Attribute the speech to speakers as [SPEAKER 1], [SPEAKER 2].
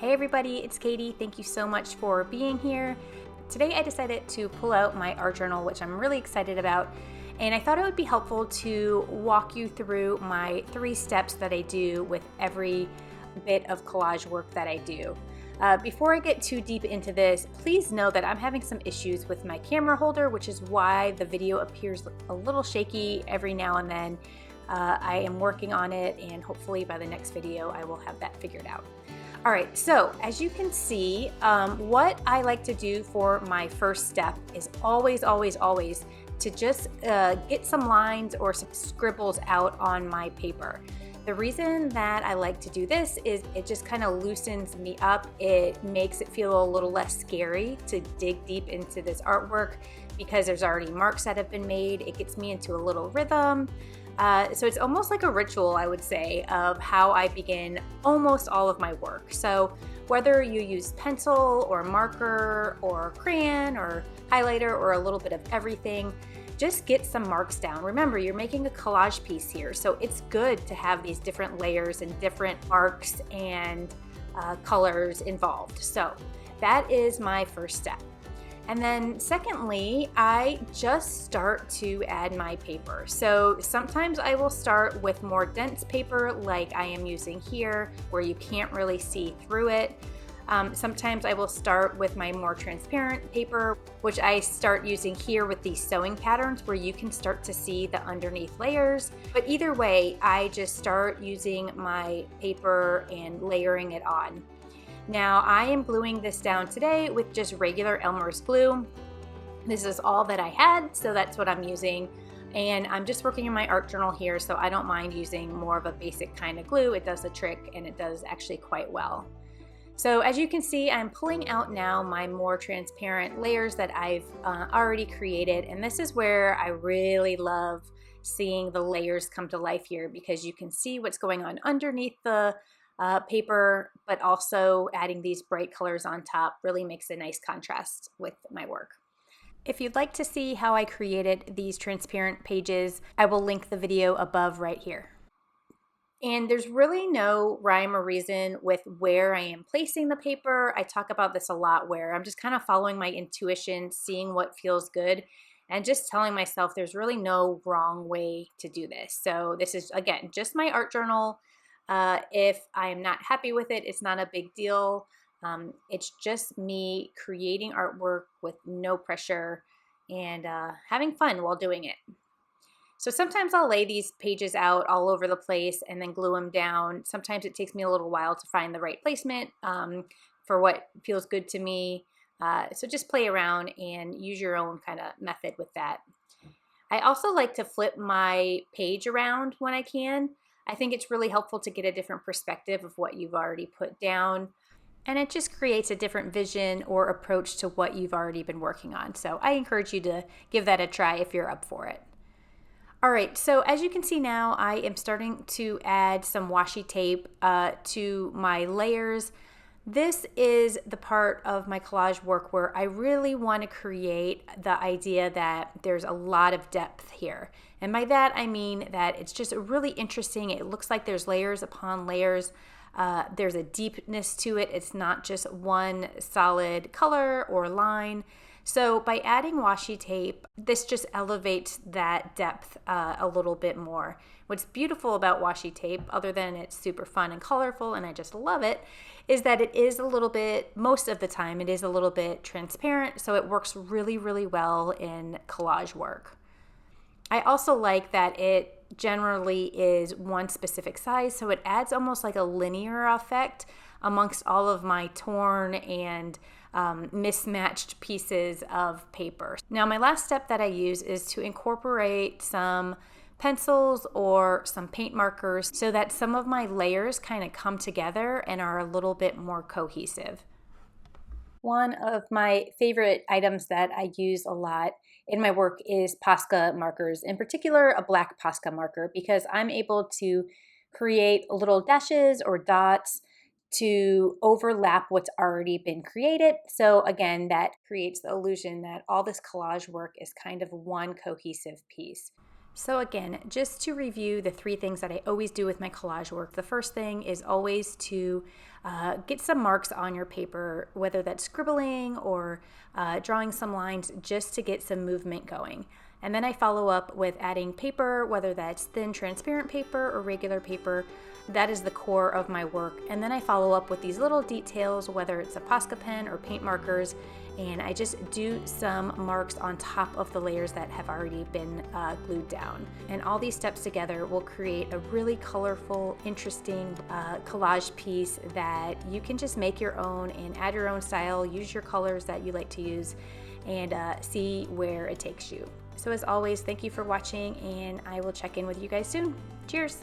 [SPEAKER 1] Hey everybody, it's Katie. Thank you so much for being here. Today I decided to pull out my art journal, which I'm really excited about, and I thought it would be helpful to walk you through my 3 steps that I do with every bit of collage work that I do. Before I get too deep into this, please know that I'm having some issues with my camera holder, which is why the video appears a little shaky every now and then. I am working on it, and hopefully by the next video I will have that figured out. All right, so as you can see, what I like to do for my first step is always to just get some lines or some scribbles out on my paper. The reason that I like to do this is it just kind of loosens me up. It makes it feel a little less scary to dig deep into this artwork because there's already marks that have been made. It gets me into a little rhythm. So it's almost like a ritual, I would say, of how I begin almost all of my work. So whether you use pencil or marker or crayon or highlighter or a little bit of everything, just get some marks down. Remember, you're making a collage piece here, so it's good to have these different layers and different marks and colors involved. So that is my first step. And then secondly, I just start to add my paper. So sometimes I will start with more dense paper like I am using here, where you can't really see through it. Sometimes I will start with my more transparent paper, which I start using here with these sewing patterns where you can start to see the underneath layers. But either way, I just start using my paper and layering it on. Now I am gluing this down today with just regular Elmer's glue. This is all that I had, so that's what I'm using. And I'm just working in my art journal here, so I don't mind using more of a basic kind of glue. It does the trick, and it does actually quite well. So as you can see, I'm pulling out now my more transparent layers that I've already created. And this is where I really love seeing the layers come to life here, because you can see what's going on underneath the paper, but also adding these bright colors on top really makes a nice contrast with my work. If you'd like to see how I created these transparent pages, I will link the video above right here. And there's really no rhyme or reason with where I am placing the paper. I talk about this a lot, where I'm just kind of following my intuition, seeing what feels good, and just telling myself there's really no wrong way to do this. So this is, again, just my art journal. If I am not happy with it, it's not a big deal. It's just me creating artwork with no pressure and having fun while doing it. So sometimes I'll lay these pages out all over the place and then glue them down. Sometimes it takes me a little while to find the right placement for what feels good to me. So just play around and use your own kind of method with that. I also like to flip my page around when I can. I think it's really helpful to get a different perspective of what you've already put down, and it just creates a different vision or approach to what you've already been working on. So I encourage you to give that a try if you're up for it. All right, so as you can see now, I am starting to add some washi tape to my layers. This is the part of my collage work where I really want to create the idea that there's a lot of depth here. And by that, I mean that it's just really interesting. It looks like there's layers upon layers. There's a deepness to it. It's not just one solid color or line. So by adding washi tape, this just elevates that depth a little bit more. What's beautiful about washi tape, other than it's super fun and colorful and I just love it, is that it is a little bit, most of the time, it is a little bit transparent, so it works really, really well in collage work. I also like that it generally is one specific size, so it adds almost like a linear effect amongst all of my torn and mismatched pieces of paper. Now, my last step that I use is to incorporate some pencils or some paint markers so that some of my layers kind of come together and are a little bit more cohesive. One of my favorite items that I use a lot in my work is Posca markers, in particular a black Posca marker, because I'm able to create little dashes or dots to overlap what's already been created. So again, that creates the illusion that all this collage work is kind of one cohesive piece. So again, just to review the 3 things that I always do with my collage work. The first thing is always to get some marks on your paper, whether that's scribbling or drawing some lines, just to get some movement going. And then I follow up with adding paper, whether that's thin transparent paper or regular paper. That is the core of my work. And then I follow up with these little details, whether it's a Posca pen or paint markers, and I just do some marks on top of the layers that have already been glued down. And all these steps together will create a really colorful, interesting collage piece that you can just make your own and add your own style, use your colors that you like to use, and see where it takes you. So as always, thank you for watching, and I will check in with you guys soon. Cheers!